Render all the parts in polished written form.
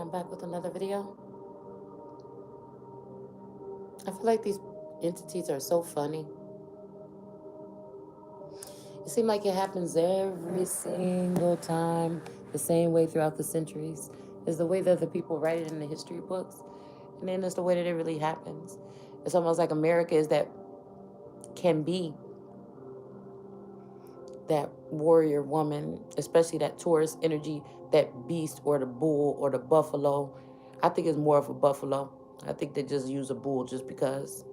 I'm back with another video. I feel like these entities are so funny. It seems like it happens every single time, the same way throughout the centuries. It's the way that the people write it in the history books, and then it's the way that it really happens. It's almost like America is that can be that warrior woman, especially that Taurus energy, that beast or the bull or the buffalo. I think it's more of a buffalo. I think they just use a bull just because.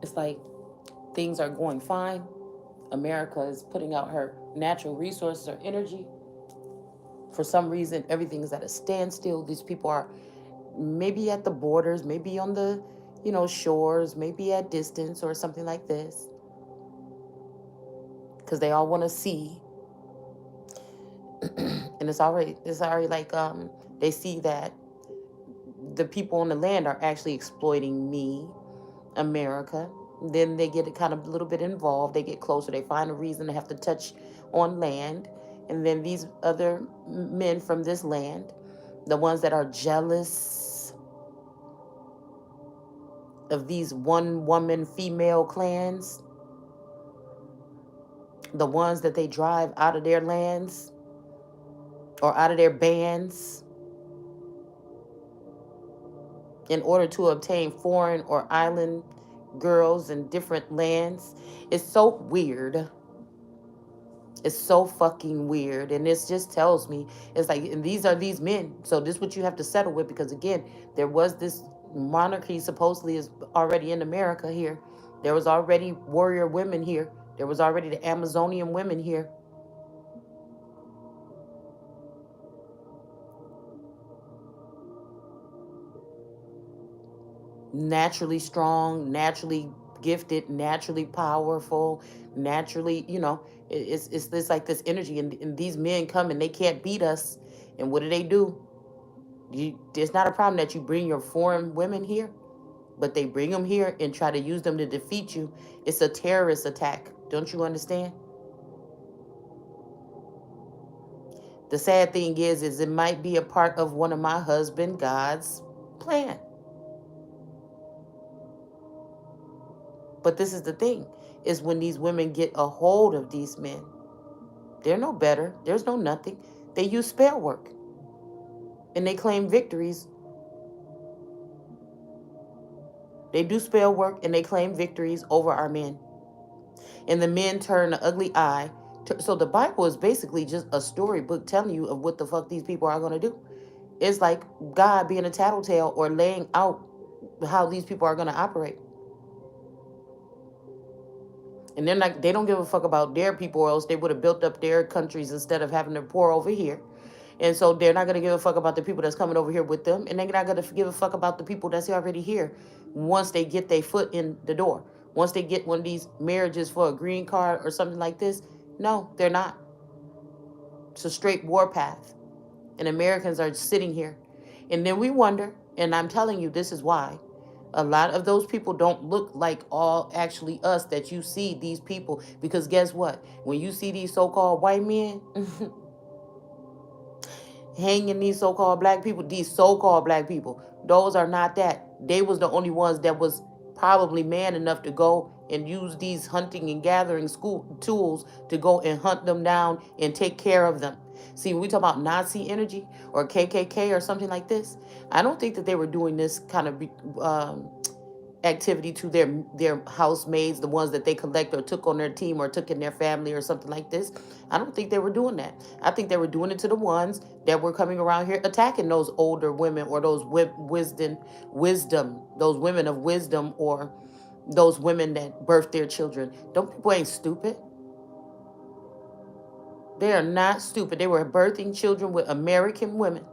It's like things are going fine. America is putting out her natural resources or energy. For some reason, everything is at a standstill. These people are maybe at the borders, maybe on the, shores, maybe at distance or something like this. Because they all want to see. And it's already like they see that the people on the land are actually exploiting me, America. Then they get kind of a little bit involved. They get closer. They find a reason to have to touch on land. And then these other men from this land, the ones that are jealous of these one woman female clans, the ones that they drive out of their lands or out of their bands in order to obtain foreign or island girls in different lands. It's so weird. It's so fucking weird. And this just tells me, it's like, and these are these men. So this is what you have to settle with, because again, there was this monarchy supposedly is already in America here. There was already warrior women here. There was already the Amazonian women here. Naturally strong, naturally gifted, naturally powerful, naturally, it's like this energy. And these men come and they can't beat us. And what do? It's not a problem that you bring your foreign women here, but they bring them here and try to use them to defeat you. It's a terrorist attack. Don't you understand? The sad thing is it might be a part of one of my husband God's plan. But this is the thing, is when these women get a hold of these men, they're no better. There's no nothing. They use spell work. And they claim victories. They do spell work and they claim victories over our men. And the men turn an ugly eye. So the Bible is basically just a storybook telling you of what the fuck these people are going to do. It's like God being a tattletale or laying out how these people are going to operate. And they don't give a fuck about their people, or else they would have built up their countries instead of having to pour over here. And so they're not going to give a fuck about the people that's coming over here with them. And they're not going to give a fuck about the people that's already here once they get their foot in the door. Once they get one of these marriages for a green card or something like this. No, they're not. It's a straight warpath. And Americans are sitting here. And then we wonder, and I'm telling you, this is why. A lot of those people don't look like all actually us that you see these people. Because guess what? When you see these so-called white men hanging these so-called black people, those are not that. They was the only ones that was probably man enough to go and use these hunting and gathering school tools to go and hunt them down and take care of them. See, when we talk about Nazi energy or KKK or something like this, I don't think that they were doing this kind of activity to their housemaids, the ones that they collect or took on their team or took in their family or something like this. I don't think they were doing that. I think they were doing it to the ones that were coming around here attacking those older women, or those wisdom, those women of wisdom, or those women that birthed their children. Don't people ain't stupid. They are not stupid. They were birthing children with American women.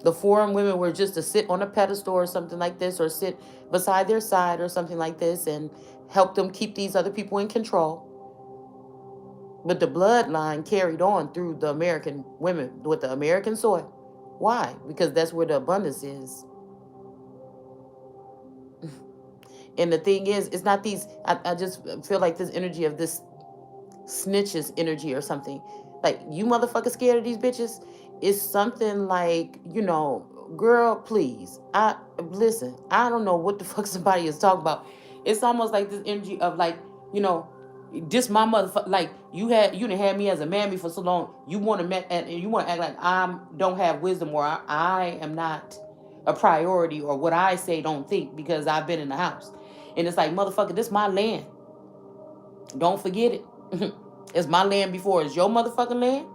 The foreign women were just to sit on a pedestal or something like this, or sit beside their side or something like this, and help them keep these other people in control. But the bloodline carried on through the American women with the American soil. Why? Because that's where the abundance is. And the thing is, it's not these, I just feel like this energy of this snitches energy or something. Like, you motherfuckers scared of these bitches? It's something like, girl, please. Listen, I don't know what the fuck somebody is talking about. It's almost like this energy of like, you know, this my motherfucker. Like, you done had me as a mammy for so long. You want to and you want to act like I don't have wisdom, or I am not a priority, or what I say don't think because I've been in the house. And it's like, motherfucker, this my land. Don't forget it. It's my land before it's your motherfucking land.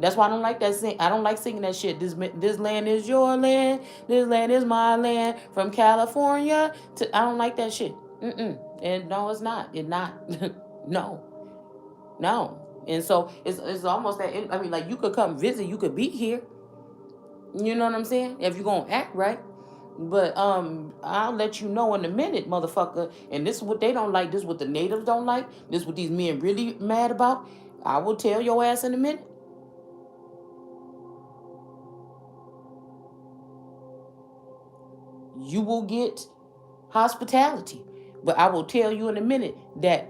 That's why I don't like that I don't like singing that shit. This land is your land. This land is my land. From California to, I don't like that shit. And no, it's not. It's not. No. And so it's almost that. I mean, like, you could come visit. You could be here. You know what I'm saying? If you're gonna act right. But I'll let you know in a minute, motherfucker. And this is what they don't like. This is what the natives don't like. This is what these men really mad about. I will tell your ass in a minute. You will get hospitality. But I will tell you in a minute that,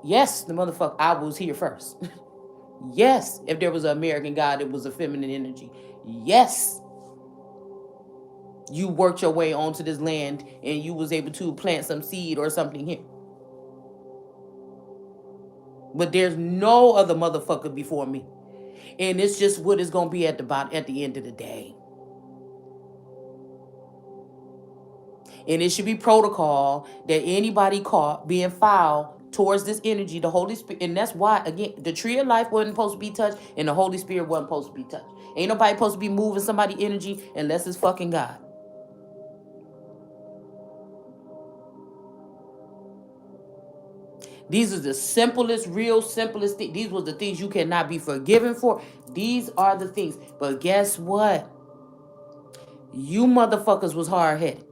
yes, the motherfucker, I was here first. Yes, if there was an American God, it was a feminine energy. Yes. You worked your way onto this land and you was able to plant some seed or something here. But there's no other motherfucker before me. And it's just what it's gonna be at the end of the day. And it should be protocol that anybody caught being foul towards this energy, the Holy Spirit. And that's why, again, the tree of life wasn't supposed to be touched and the Holy Spirit wasn't supposed to be touched. Ain't nobody supposed to be moving somebody's energy unless it's fucking God. These are the simplest, real simplest things. These were the things you cannot be forgiven for. These are the things. But guess what? You motherfuckers was hard-headed.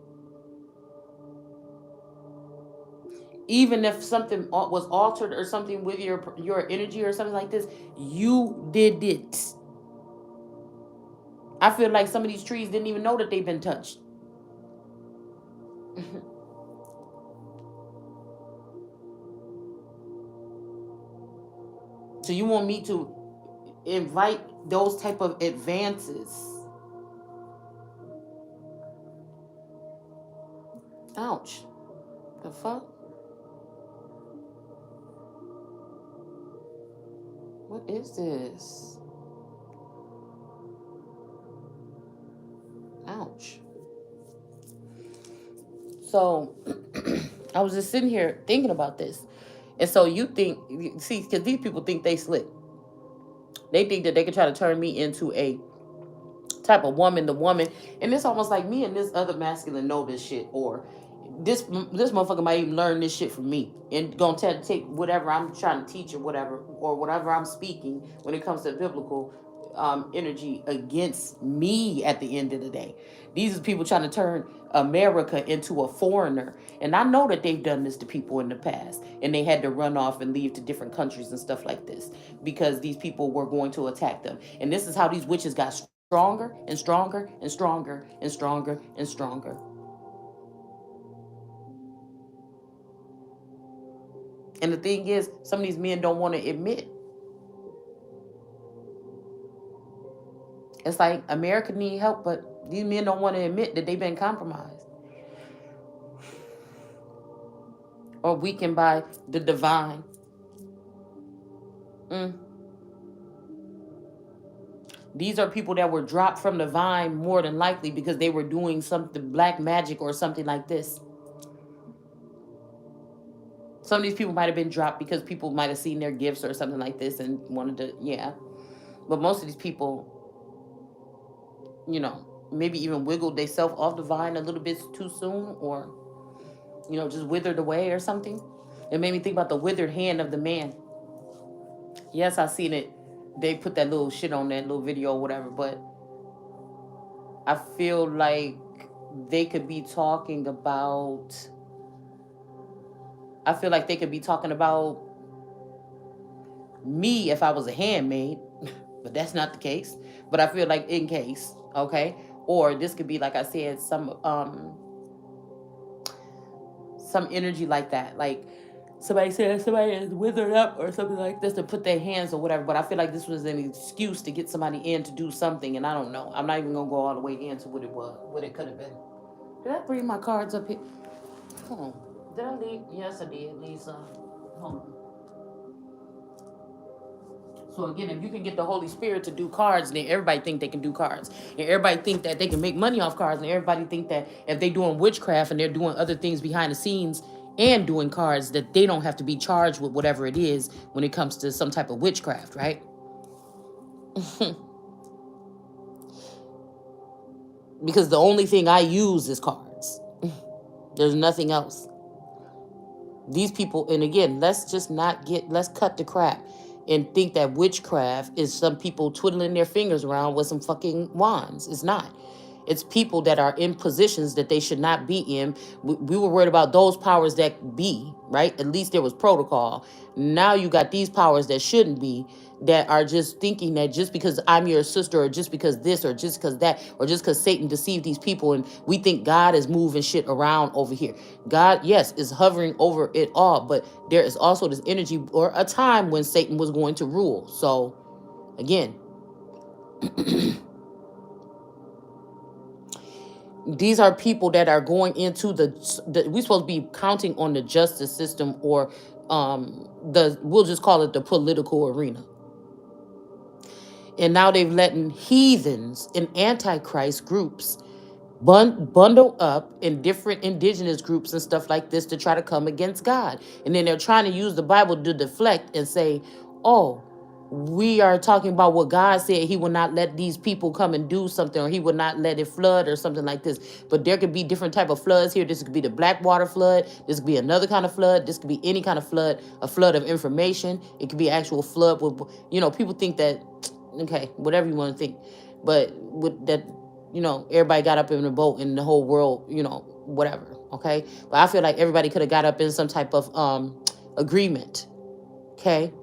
Even if something was altered or something with your energy or something like this, you did it. I feel like some of these trees didn't even know that they've been touched. So you want me to invite those type of advances? Ouch. The fuck? What is this? Ouch. So I was just sitting here thinking about this. And so see, because these people think they slick. They think that they can try to turn me into a type of woman, and it's almost like me and this other masculine know this shit, or this motherfucker might even learn this shit from me and gonna take whatever I'm trying to teach or whatever I'm speaking when it comes to biblical energy against me at the end of the day. These are people trying to turn America into a foreigner. And I know that they've done this to people in the past. And they had to run off and leave to different countries and stuff like this because these people were going to attack them. And this is how these witches got stronger and stronger and stronger and stronger and stronger. And the thing is, some of these men don't want to admit. It's like America need help, but these men don't want to admit that they've been compromised or weakened by the divine. These are people that were dropped from the vine more than likely because they were doing something black magic or something like this. Some of these people might have been dropped because people might have seen their gifts or something like this and wanted to, yeah. But most of these people, maybe even wiggled themselves off the vine a little bit too soon, or, just withered away or something. It made me think about the withered hand of the man. Yes, I seen it. They put that little shit on that little video or whatever, but I feel like they could be talking about me if I was a handmaid, but that's not the case. But I feel like in case, okay? Or this could be, like I said, some energy like that. Like somebody said somebody is withered up or something like this to put their hands or whatever. But I feel like this was an excuse to get somebody in to do something, and I don't know. I'm not even gonna go all the way into what it was, what it could have been. Did I bring my cards up here? Hold on. Did I leave? Yes, I did, Lisa. Hold on. So again, if you can get the Holy Spirit to do cards, then everybody think they can do cards, and everybody think that they can make money off cards, and everybody think that if they doing witchcraft and they're doing other things behind the scenes and doing cards, that they don't have to be charged with whatever it is when it comes to some type of witchcraft, right? Because the only thing I use is cards. There's nothing else. These people, and again, let's cut the crap and think that witchcraft is some people twiddling their fingers around with some fucking wands. It's not. It's people that are in positions that they should not be in. We were worried about those powers that be, right? At least there was protocol. Now you got these powers that shouldn't be, that are just thinking that just because I'm your sister, or just because this, or just because that, or just because Satan deceived these people, and we think God is moving shit around over here. God, yes, is hovering over it all, but there is also this energy or a time when Satan was going to rule. So, again, these are people that are going into we're supposed to be counting on the justice system, or we'll just call it the political arena. And now they've let heathens and antichrist groups bundle up in different indigenous groups and stuff like this to try to come against God. And then they're trying to use the Bible to deflect and say, oh, we are talking about what God said. He will not let these people come and do something, or he will not let it flood or something like this. But there could be different type of floods here. This could be the Blackwater flood. This could be another kind of flood. This could be any kind of flood, a flood of information. It could be actual flood with, people think that, okay, whatever you want to think. But with that, everybody got up in the boat and the whole world, whatever. Okay. But I feel like everybody could have got up in some type of agreement. Okay.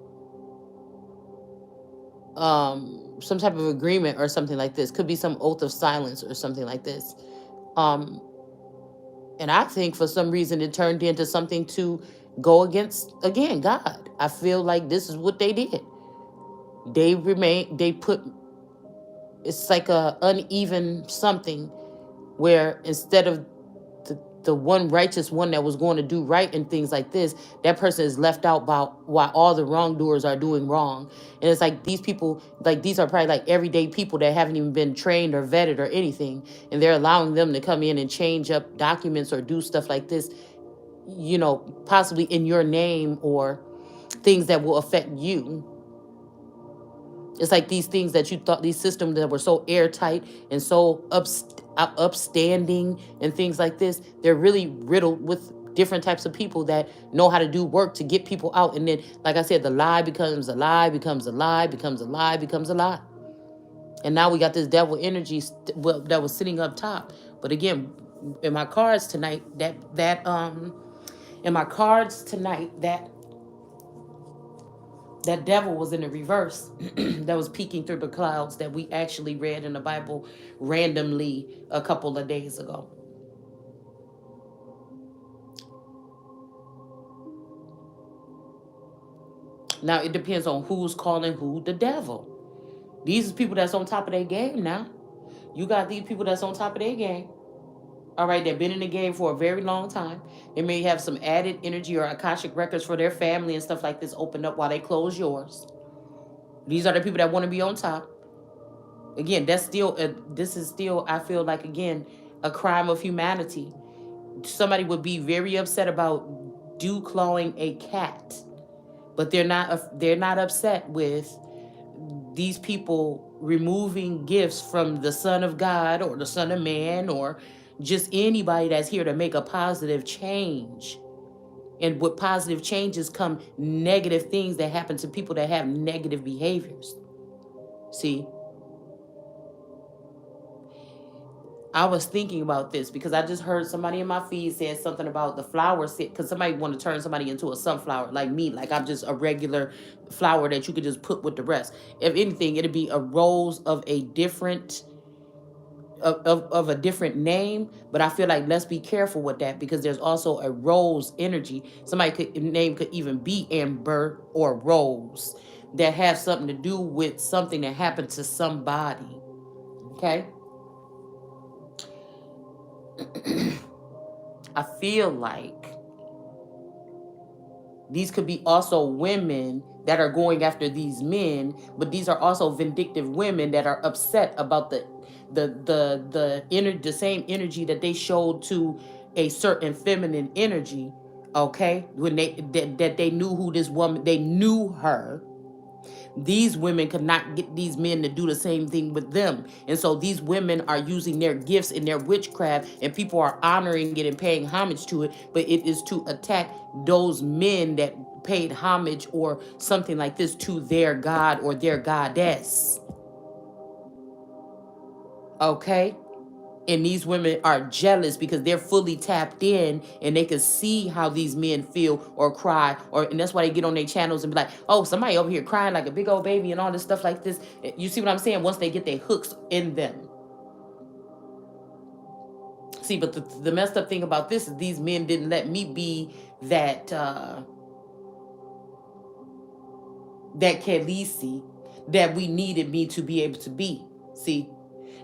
Some type of agreement or something like this. Could be some oath of silence or something like this. And I think for some reason it turned into something to go against, again, God. I feel like this is what they did. It's like a uneven something where instead of the one righteous one that was going to do right and things like this, that person is left out by while all the wrongdoers are doing wrong. And it's like these people, like these are probably like everyday people that haven't even been trained or vetted or anything. And they're allowing them to come in and change up documents or do stuff like this, possibly in your name, or things that will affect you. It's like these things that you thought, these systems that were so airtight and so upstanding and things like this, they're really riddled with different types of people that know how to do work to get people out. And then, like I said, the lie becomes a lie, becomes a lie, becomes a lie, becomes a lie. And now we got this devil energy that was sitting up top. But again, in my cards tonight, that devil was in the reverse that was peeking through the clouds that we actually read in the Bible randomly a couple of days ago. Now, it depends on who's calling who the devil. These are people that's on top of their game now. You got these people that's on top of their game. All right, they've been in the game for a very long time. They may have some added energy or Akashic records for their family and stuff like this opened up while they close yours. These are the people that want to be on top. Again, this is still, I feel like, again, a crime of humanity. Somebody would be very upset about dew clawing a cat, but they're not upset with these people removing gifts from the Son of God or the Son of Man or just anybody that's here to make a positive change. And with positive changes come negative things that happen to people that have negative behaviors. See, I was thinking about this because I just heard somebody in my feed said something about the flower set, because somebody want to turn somebody into a sunflower like me, like I'm just a regular flower that you could just put with the rest. If anything, it'd be a rose of a different of a different name, but I feel like let's be careful with that because there's also a Rose energy. Somebody could name could even be Amber or Rose that have something to do with something that happened to somebody. Okay. I feel like these could be also women that are going after these men, but these are also vindictive women that are upset about the same energy that they showed to a certain feminine energy. Okay, when that they knew who this woman, they knew her. These women could not get these men to do the same thing with them. And so these women are using their gifts and their witchcraft, and people are honoring it and paying homage to it, but it is to attack those men that paid homage or something like this to their god or their goddess. Okay? And these women are jealous because they're fully tapped in and they can see how these men feel or cry, and that's why they get on their channels and be like, oh, somebody over here crying like a big old baby and all this stuff like this. You see what I'm saying? Once they get their hooks in them. See, but the messed up thing about this is these men didn't let me be that that Khaleesi that we needed me to be able to be. See,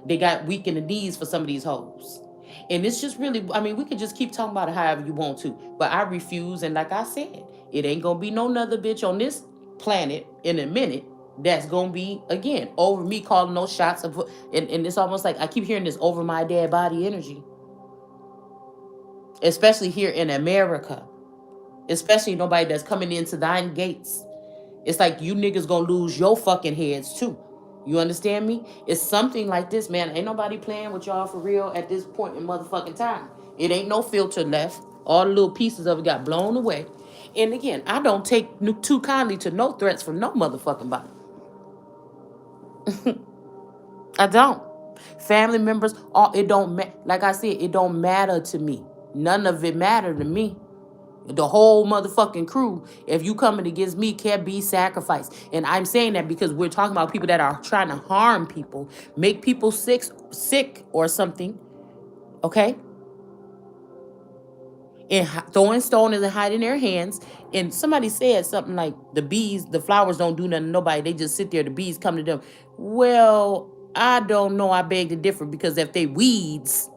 they got weak in the knees for some of these hoes. And it's just really, I mean, we could just keep talking about it however you want to. But I refuse. And like I said, it ain't going to be no another bitch on this planet in a minute that's going to be, again, over me calling those shots. And it's almost like I keep hearing this over my dead body energy. Especially here in America. Especially nobody that's coming into thine gates. It's like you niggas going to lose your fucking heads too. You understand me? It's something like this, man. Ain't nobody playing with y'all for real at this point in motherfucking time. It ain't no filter left. All the little pieces of it got blown away. And again, I don't take too kindly to no threats from no motherfucking body. I don't. Family members, it don't like I said, it don't matter to me. None of it matter to me. The whole motherfucking crew, if you coming against me, can be sacrificed. And I'm saying that because we're talking about people that are trying to harm people, make people sick or something, okay? And throwing stones and hiding their hands. And somebody said something like, the flowers don't do nothing to nobody. They just sit there, the bees come to them. Well, I don't know. I beg to differ, because if they weeds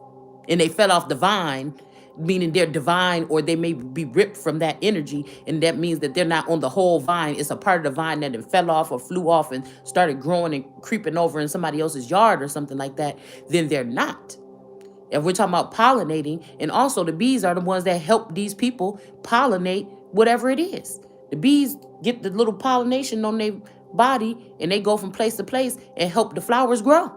and they fell off the vine, meaning they're divine, or they may be ripped from that energy, and that means that they're not on the whole vine. It's a part of the vine that it fell off or flew off and started growing and creeping over in somebody else's yard or something like that, then they're not. If we're talking about pollinating, and also the bees are the ones that help these people pollinate whatever it is. The bees get the little pollination on their body, and they go from place to place and help the flowers grow.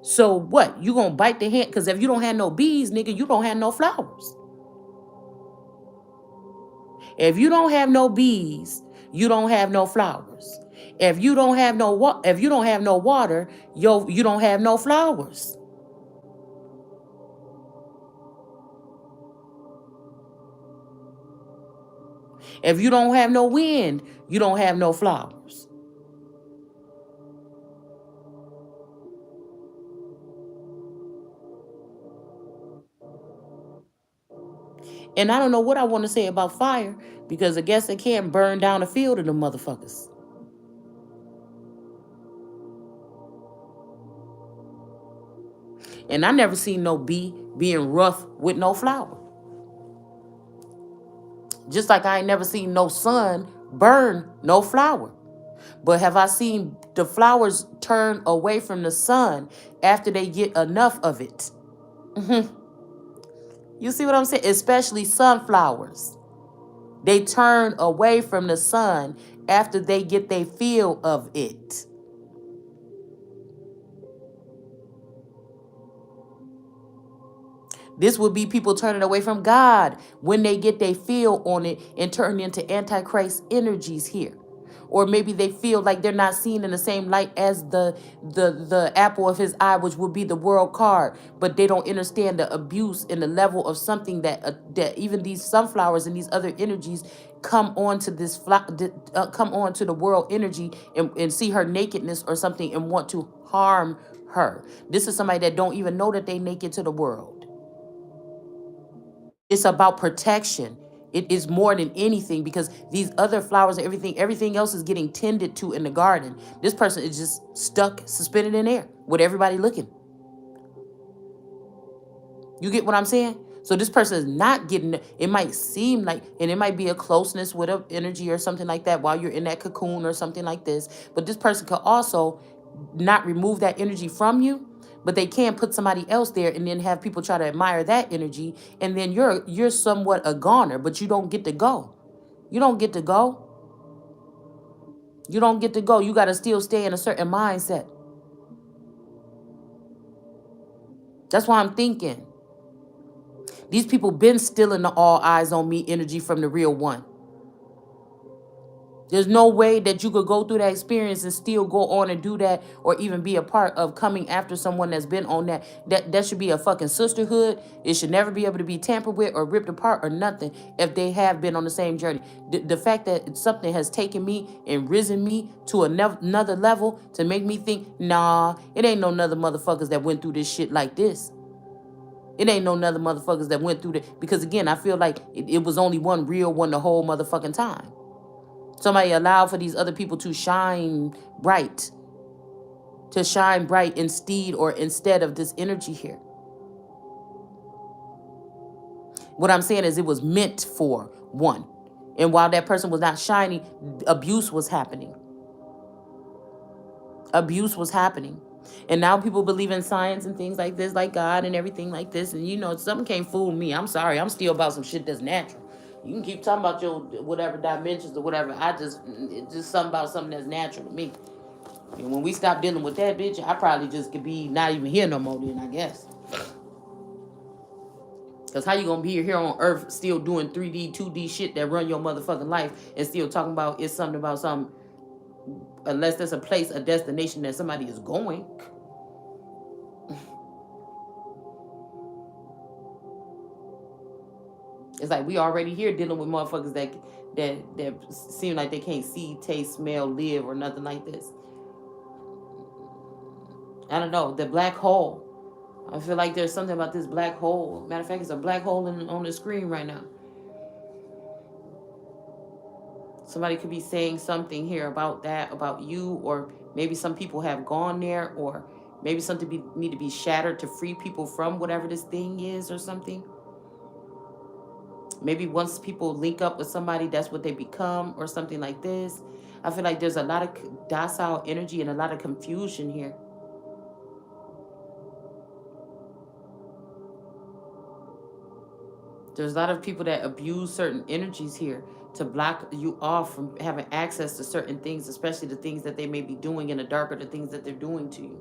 So what? You gonna bite the hand? Because if you don't have no bees, nigga, you don't have no flowers. If you don't have no bees, you don't have no flowers. If you don't have no water, you don't have no flowers. If you don't have no wind, you don't have no flowers. And I don't know what I want to say about fire, because I guess it can't burn down a field of them motherfuckers. And I never seen no bee being rough with no flower. Just like I ain't never seen no sun burn no flower. But have I seen the flowers turn away from the sun after they get enough of it? You see what I'm saying? Especially sunflowers. They turn away from the sun after they get their feel of it. This would be people turning away from God when they get their feel on it and turn into Antichrist energies here. Or maybe they feel like they're not seen in the same light as the apple of his eye, which would be the world card, but they don't understand the abuse and the level of something that even these sunflowers and these other energies come on to come on to the world energy and see her nakedness or something and want to harm her. This is somebody that don't even know that they naked to the world. It's about protection. It is more than anything, because these other flowers and everything else is getting tended to in the garden. This person is just stuck, suspended in air with everybody looking. You get what I'm saying? So this person is not getting, it might seem like, and it might be a closeness with an energy or something like that while you're in that cocoon or something like this. But this person could also not remove that energy from you, but they can put somebody else there and then have people try to admire that energy. And then you're somewhat a goner, but you don't get to go. You don't get to go. You don't get to go. You got to still stay in a certain mindset. That's why I'm thinking these people been stealing the all eyes on me energy from the real one. There's no way that you could go through that experience and still go on and do that, or even be a part of coming after someone that's been on that. That should be a fucking sisterhood. It should never be able to be tampered with or ripped apart or nothing if they have been on the same journey. The fact that something has taken me and risen me to another level to make me think, nah, it ain't no other motherfuckers that went through this shit like this. It ain't no other motherfuckers that went through that. Because again, I feel like it was only one real one the whole motherfucking time. Somebody allowed for these other people to shine bright. To shine bright instead of this energy here. What I'm saying is it was meant for one. And while that person was not shining, abuse was happening. Abuse was happening. And now people believe in science and things like this, like God and everything like this. And you know, something can't fool me. I'm sorry. I'm still about some shit that's natural. You can keep talking about your whatever dimensions or whatever. It's just something about something that's natural to me. And when we stop dealing with that bitch, I probably just could be not even here no more then, I guess. Because how you going to be here on Earth still doing 3D, 2D shit that run your motherfucking life and still talking about it's something about something, unless there's a place, a destination that somebody is going. It's like we already here dealing with motherfuckers that seem like they can't see, taste, smell, live, or nothing like this. I don't know. The black hole. I feel like there's something about this black hole. Matter of fact, it's a black hole on the screen right now. Somebody could be saying something here about that, about you, or maybe some people have gone there, or maybe something need to be shattered to free people from whatever this thing is or something. Maybe once people link up with somebody, that's what they become or something like this. I feel like there's a lot of docile energy and a lot of confusion here. There's a lot of people that abuse certain energies here to block you off from having access to certain things, especially the things that they may be doing in the dark or the things that they're doing to you.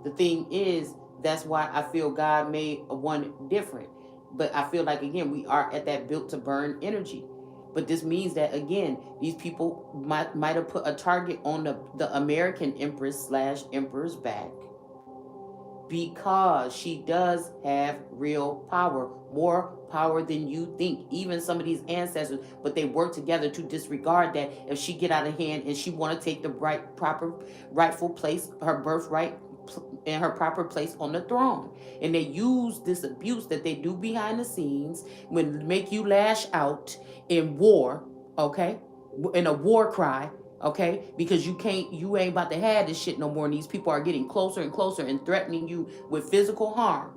The thing is, that's why I feel God made one different. But I feel like, again, we are at that built to burn energy. But this means that, again, these people might have put a target on the American Empress / Emperor's back, because she does have real power, more power than you think. Even some of these ancestors, but they work together to disregard that. If she get out of hand and she want to take the proper rightful place, her birthright, and her proper place on the throne, and they use this abuse that they do behind the scenes when make you lash out in war, okay, in a war cry, okay, because you ain't about to have this shit no more, and these people are getting closer and closer and threatening you with physical harm.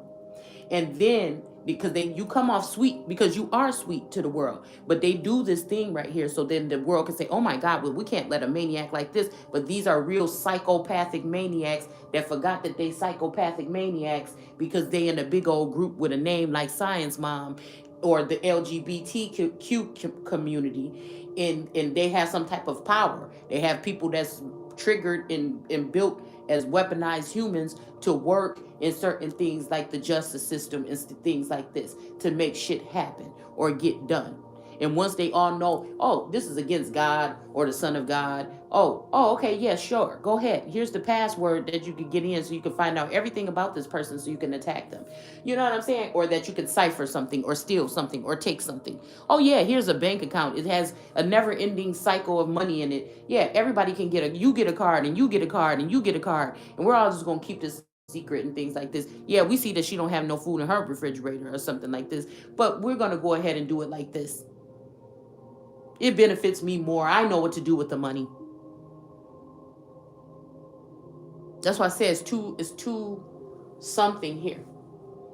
And then because you come off sweet, because you are sweet to the world, but they do this thing right here, so then the world can say, oh my God, well, we can't let a maniac like this. But these are real psychopathic maniacs that forgot that they psychopathic maniacs because they in a big old group with a name like Science Mom or the LGBTQ community, and they have some type of power. They have people that's triggered and built as weaponized humans to work in certain things like the justice system and things like this to make shit happen or get done. And once they all know, oh, this is against God or the Son of God. Oh, okay, yeah, sure. Go ahead. Here's the password that you can get in so you can find out everything about this person so you can attack them. You know what I'm saying? Or that you can cipher something or steal something or take something. Oh, yeah, here's a bank account. It has a never-ending cycle of money in it. Yeah, everybody can you get a card and you get a card and you get a card. And we're all just going to keep this secret and things like this. Yeah, we see that she don't have no food in her refrigerator or something like this, but we're going to go ahead and do it like this. It benefits me more. I know what to do with the money. That's why I say it's two something here.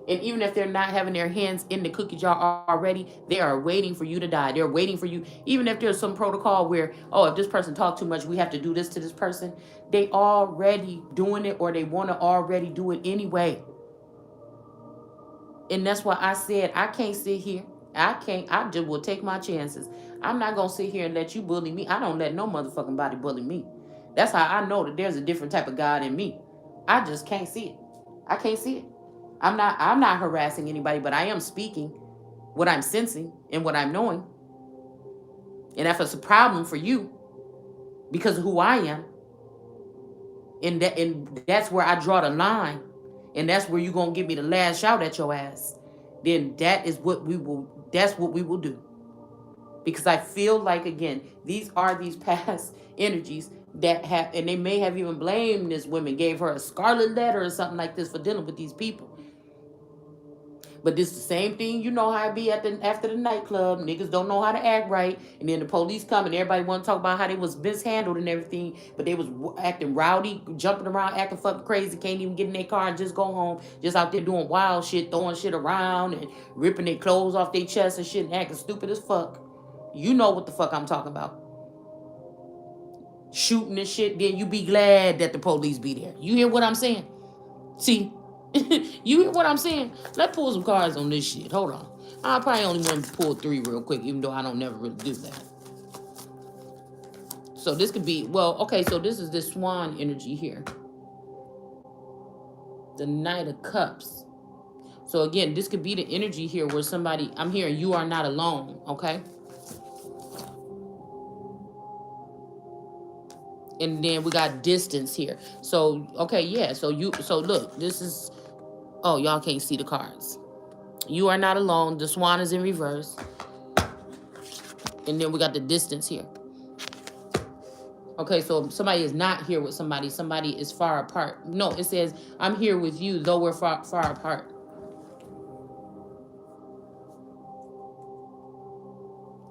And even if they're not having their hands in the cookie jar already, they are waiting for you to die. They're waiting for you. Even if there's some protocol where, oh, if this person talked too much, we have to do this to this person. They already doing it, or they want to already do it anyway. And that's why I said I can't sit here. I just will take my chances. I'm not going to sit here and let you bully me. I don't let no motherfucking body bully me. That's how I know that there's a different type of God in me. I just can't see it. I can't see it. I'm not harassing anybody, but I am speaking what I'm sensing and what I'm knowing. And if it's a problem for you because of who I am, and that's where I draw the line, and that's where you're gonna give me the last shout at your ass, then that's what we will do. Because I feel like, again, these are these past energies that have, and they may have even blamed this woman, gave her a scarlet letter or something like this for dealing with these people. But this is the same thing, you know how it be after the nightclub. Niggas don't know how to act right. And then the police come and everybody want to talk about how they was mishandled and everything. But they was acting rowdy, jumping around, acting fucking crazy. Can't even get in their car and just go home. Just out there doing wild shit, throwing shit around and ripping their clothes off their chest and shit and acting stupid as fuck. You know what the fuck I'm talking about. Shooting and shit, then you be glad that the police be there. You hear what I'm saying? See? You hear what I'm saying? Let's pull some cards on this shit. Hold on. I probably only want to pull 3 real quick, even though I don't never really do that. So this could be, well, okay, so this is this swan energy here. The Knight of Cups. So again, this could be the energy here where somebody, I'm hearing you are not alone, okay? And then we got distance here. So, okay, yeah. So look, this is, oh, y'all can't see the cards. You are not alone. The swan is in reverse. And then we got the distance here. Okay, so somebody is not here with somebody. Somebody is far apart. No, it says, I'm here with you, though we're far apart.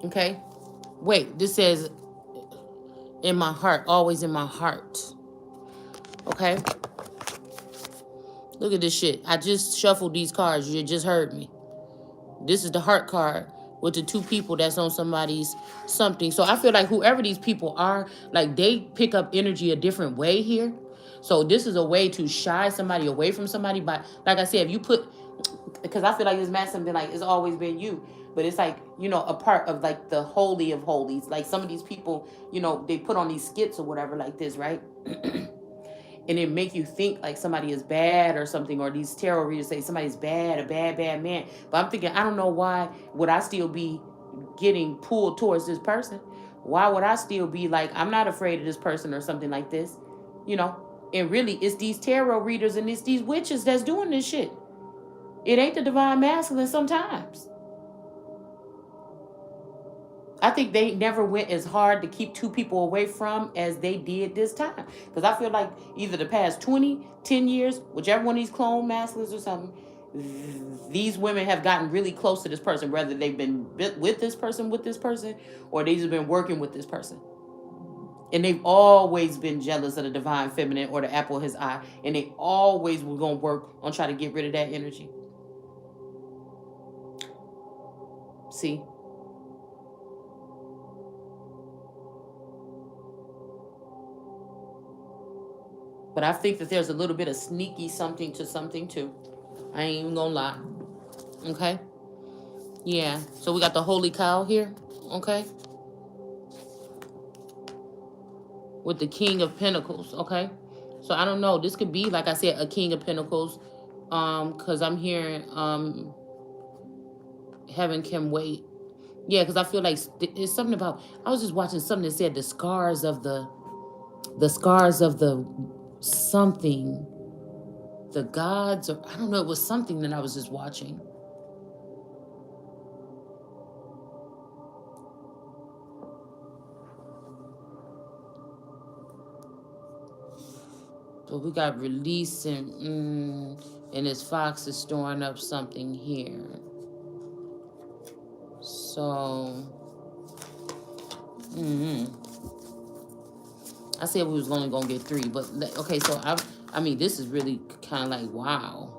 Okay? Wait, this says, in my heart, always in my heart. Okay? Look at this shit. I just shuffled these cards. You just heard me. This is the heart card with the 2 people that's on somebody's something. So I feel like whoever these people are, like they pick up energy a different way here. So this is a way to shy somebody away from somebody. But like I said, if you put, because I feel like this man something like it's always been you. But it's like, you know, a part of like the holy of holies. Like some of these people, you know, they put on these skits or whatever like this, right? And it make you think like somebody is bad or something, or these tarot readers say somebody's bad, a bad man. But I'm thinking, I don't know why would I still be getting pulled towards this person? Why would I still be like, I'm not afraid of this person or something like this? You know, and really it's these tarot readers and it's these witches that's doing this shit. It ain't the divine masculine sometimes. I think they never went as hard to keep 2 people away from as they did this time. Because I feel like either the past 20, 10 years, whichever one of these clone masculines or something, these women have gotten really close to this person, whether they've been with this person, or they've just been working with this person. And they've always been jealous of the divine feminine or the apple of his eye. And they always were going to work on trying to get rid of that energy. See? But I think that there's a little bit of sneaky something to something too. I ain't even gonna lie. Okay? Yeah. So we got the holy cow here. Okay? With the King of Pentacles. Okay? So I don't know. This could be, like I said, a King of Pentacles. Because I'm hearing heaven can wait. Yeah, because I feel like it's something about. I was just watching something that said the scars of the something, the gods, or I don't know. It was something that I was just watching. But we got releasing, and this fox is storing up something here. So, I said we was only gonna get 3, but okay. So I mean, this is really kind of like wow.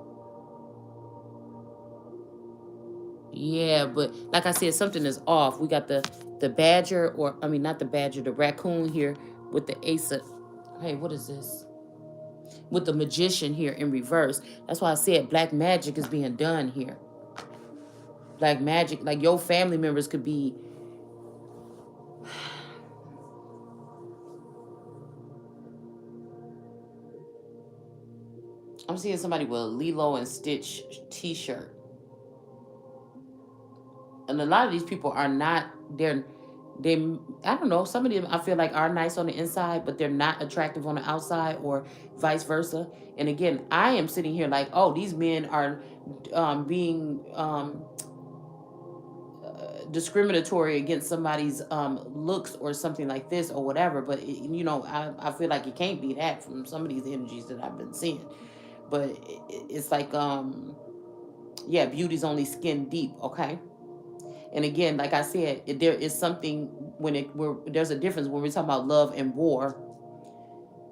Yeah, but like I said, something is off. We got the badger, or I mean, not the badger, the raccoon here with the ace of. Hey, what is this? With the magician here in reverse. That's why I said black magic is being done here. Black magic, like your family members could be. I'm seeing somebody with a Lilo and Stitch t-shirt. And a lot of these people are not, they I don't know, some of them I feel like are nice on the inside, but they're not attractive on the outside, or vice versa. And again, I am sitting here like, oh, these men are being discriminatory against somebody's looks or something like this or whatever. But I feel like it can't be that from some of these energies that I've been seeing. But it's like yeah, beauty's only skin deep. Okay. And again, like I said, there is something there's a difference when we're talking about love and war.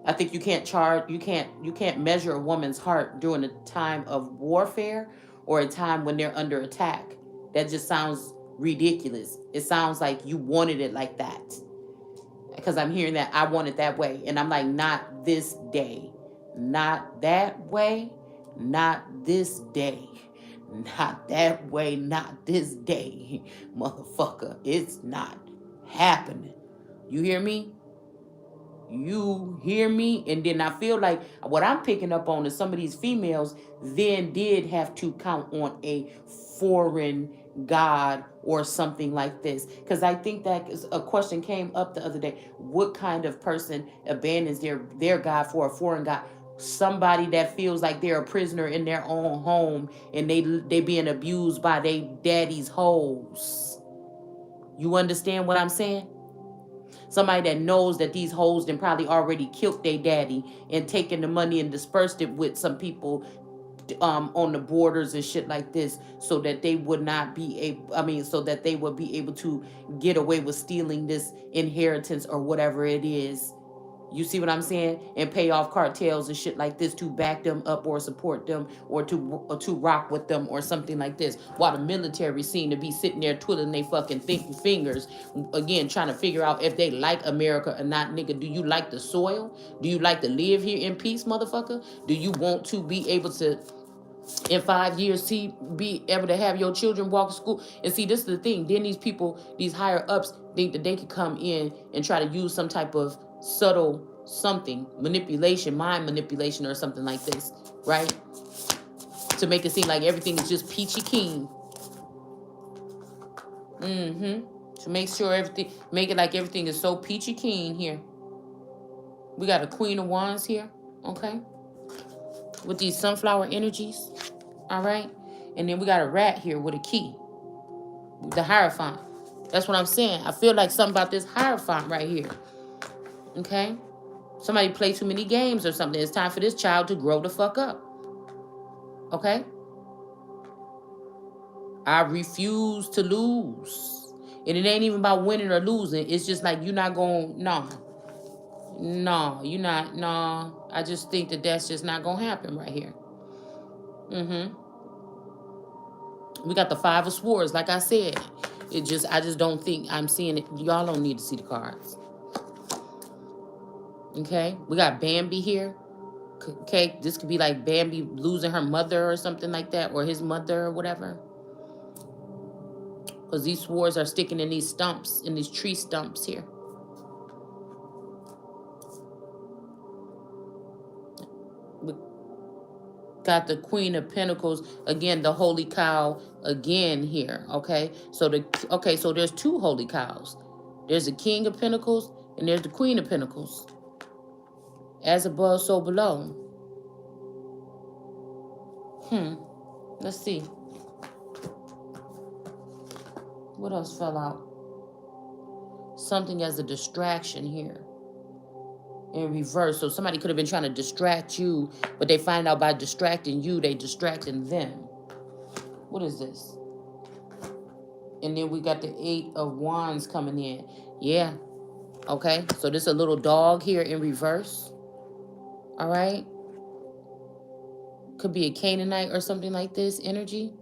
I think you can't measure a woman's heart during a time of warfare or a time when they're under attack. That just sounds ridiculous. It sounds like you wanted it like that. Because I'm hearing that I want it that way. And I'm like, not this day. Not that way. Not this day. Not that way. Not this day. Motherfucker. It's not happening. You hear me? You hear me? And then I feel like what I'm picking up on is some of these females then did have to count on a foreign god or something like this. Because I think that a question came up the other day. What kind of person abandons their god for a foreign god? Somebody that feels like they're a prisoner in their own home and they being abused by their daddy's hoes. You understand what I'm saying? Somebody that knows that these hoes then probably already killed their daddy and taken the money and dispersed it with some people on the borders and shit like this, so that they would not be so that they would be able to get away with stealing this inheritance or whatever it is. You see what I'm saying? And pay off cartels and shit like this to back them up or support them or to rock with them or something like this. While the military seem to be sitting there twiddling their fucking fingers, again, trying to figure out if they like America or not. Nigga, do you like the soil? Do you like to live here in peace, motherfucker? Do you want to be able to, in 5 years, be able to have your children walk to school? And see, this is the thing. Then these people, these higher ups, think that they could come in and try to use some type of subtle something, manipulation, mind manipulation or something like this, right? To make it seem like everything is just peachy keen. To make it like everything is so peachy keen here. We got a Queen of Wands here, okay? With these sunflower energies, all right? And then we got a rat here with a key, the Hierophant. That's what I'm saying. I feel like something about this Hierophant right here, okay? Somebody play too many games or something. It's time for this child to grow the fuck up, okay? I refuse to lose. And it ain't even about winning or losing. It's just like you're not going, no, you're not, no. I just think that that's just not going to happen right here. We got the Five of Swords, like I said. I just don't think I'm seeing it. Y'all don't need to see the cards. Okay, we got Bambi here. Okay, this could be like Bambi losing her mother or something like that, or his mother or whatever. Because these swords are sticking in these stumps, in these tree stumps here. Got the Queen of Pentacles again, the holy cow again here. Okay, so so there's two holy cows. There's the King of Pentacles and there's the Queen of Pentacles. As above, so below. Let's see. What else fell out? Something as a distraction here. In reverse. So somebody could have been trying to distract you, but they find out by distracting you, they distracting them. What is this? And then we got the 8 of Wands coming in. Yeah. Okay. So this is a little dog here in reverse. All right. Could be a Canaanite or something like this energy.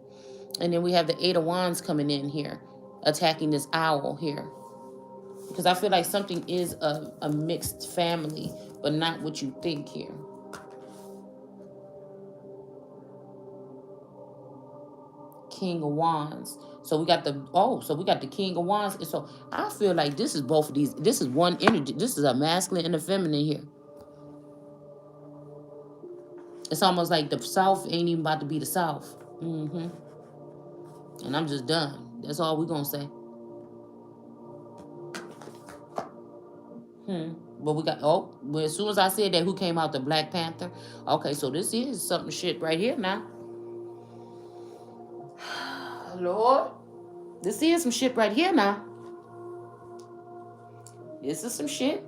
And then we have the 8 of Wands coming in here, attacking this owl here. Because I feel like something is a mixed family, but not what you think here. King of Wands. So we got the King of Wands. And so I feel like this is both of these. This is one energy. This is a masculine and a feminine here. It's almost like the South ain't even about to be the South. And I'm just done. That's all we're going to say. But we got, well, as soon as I said that, who came out? The Black Panther. Okay, so this is something shit right here now. Lord, this is some shit right here now. This is some shit.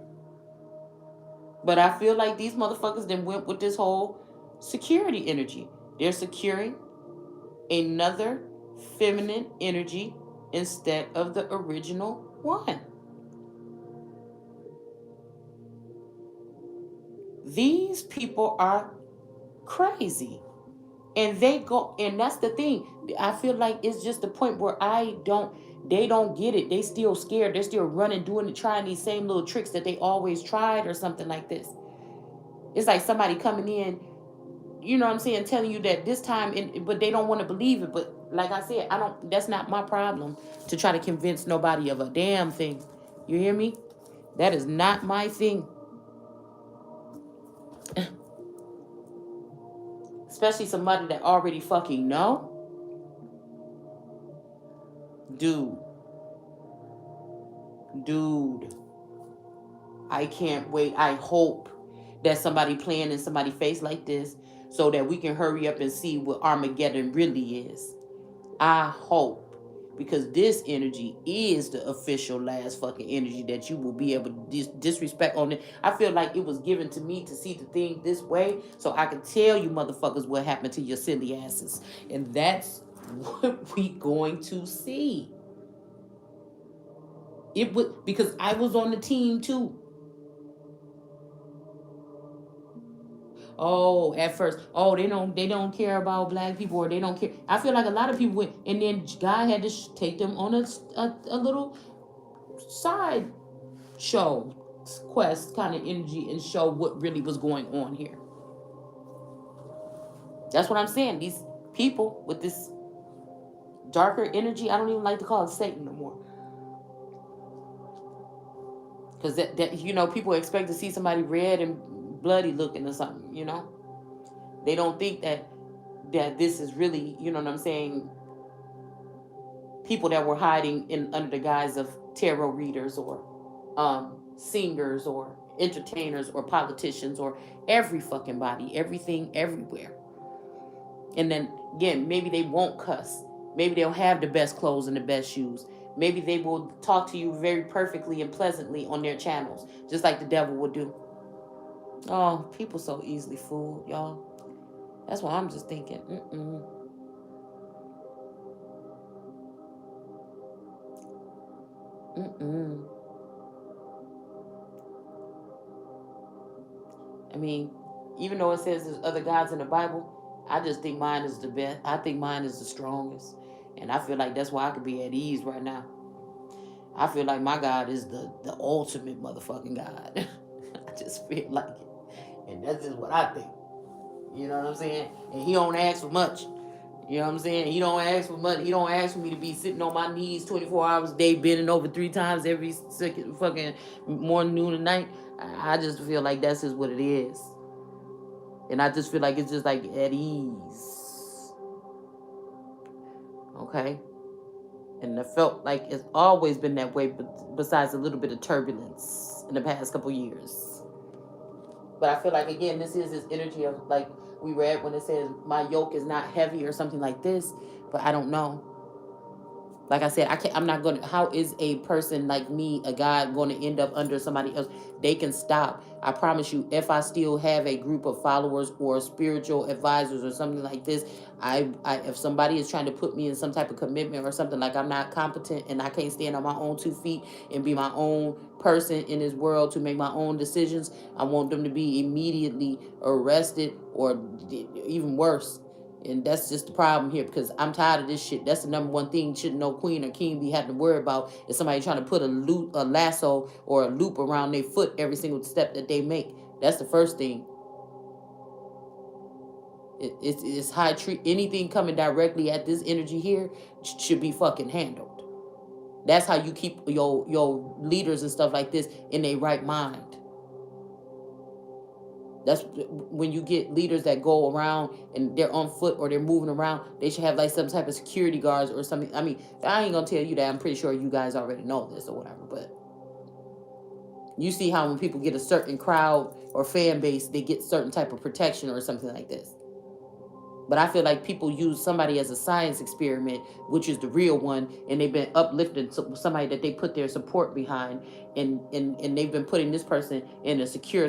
But I feel like these motherfuckers then went with this whole security energy. They're securing another feminine energy instead of the original one. These people are crazy. And they go, and that's the thing. I feel like it's just the point where they don't get it. They still scared. They're still running, trying these same little tricks that they always tried or something like this. It's like somebody coming in, you know what I'm saying, telling you that this time, but they don't want to believe it. But like I said, that's not my problem to try to convince nobody of a damn thing. You hear me? That is not my thing. Especially somebody that already fucking know. Dude. I can't wait. I hope that somebody playing in somebody's face like this so that we can hurry up and see what Armageddon really is. I hope. Because this energy is the official last fucking energy that you will be able to disrespect on it. I feel like it was given to me to see the thing this way so I can tell you motherfuckers what happened to your silly asses. And that's what we going to see. It would, because I was on the team too. Oh, at first, they don't care about black people, or they don't care. I feel like a lot of people went, and then God had to take them on a little side show, quest kind of energy, and show what really was going on here. That's what I'm saying. These people with this darker energy, I don't even like to call it Satan no more. Because that people expect to see somebody red and bloody looking or something, They don't think that this is really, you know what I'm saying, people that were hiding under the guise of tarot readers or singers or entertainers or politicians or every fucking body, everything, everywhere. And then, again, maybe they won't cuss. Maybe they'll have the best clothes and the best shoes. Maybe they will talk to you very perfectly and pleasantly on their channels, just like the devil would do. Oh, people so easily fooled, y'all. That's why I'm just thinking, I mean, even though it says there's other gods in the Bible, I just think mine is the best. I think mine is the strongest. And I feel like that's why I could be at ease right now. I feel like my God is the ultimate motherfucking God. I just feel like it. And that's just what I think. You know what I'm saying? And he don't ask for much. You know what I'm saying? He don't ask for money. He don't ask for me to be sitting on my knees 24 hours a day, bending over 3 times every second fucking morning, noon, and night. I just feel like that's just what it is. And I just feel like it's just like at ease. Okay? And I felt like it's always been that way, but besides a little bit of turbulence in the past couple years. But I feel like, again, this is this energy of, like we read when it says, my yoke is not heavy or something like this. But I don't know. Like I said, I'm not going to, how is a person like me, a God, going to end up under somebody else? They can stop. I promise you, if I still have a group of followers or spiritual advisors or something like this, if somebody is trying to put me in some type of commitment or something, like I'm not competent and I can't stand on my own 2 feet and be my own person in this world to make my own decisions, I want them to be immediately arrested, or even worse. And that's just the problem here, because I'm tired of this shit. That's the number one thing should no queen or king be having to worry about, is somebody trying to put a lasso or a loop around their foot every single step that they make. That's the first thing. It's high treat. Anything coming directly at this energy here should be fucking handled. That's how you keep your leaders and stuff like this in their right mind. That's when you get leaders that go around and they're on foot or they're moving around, they should have like some type of security guards or something. I mean, I ain't gonna tell you that. I'm pretty sure you guys already know this or whatever, but you see how when people get a certain crowd or fan base, they get certain type of protection or something like this. But I feel like people use somebody as a science experiment, which is the real one, and they've been uplifting somebody that they put their support behind, and they've been putting this person in a secure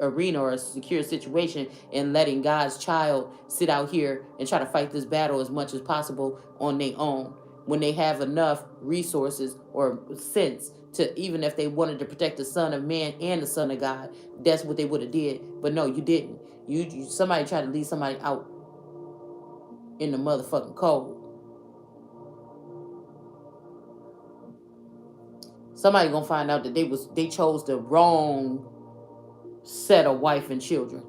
arena or a secure situation, and letting God's child sit out here and try to fight this battle as much as possible on their own, when they have enough resources or sense to, even if they wanted to protect the Son of Man and the Son of God, that's what they would have did. But no, you didn't. You somebody tried to leave somebody out in the motherfucking cold. Somebody gonna find out that they chose the wrong set of wife and children.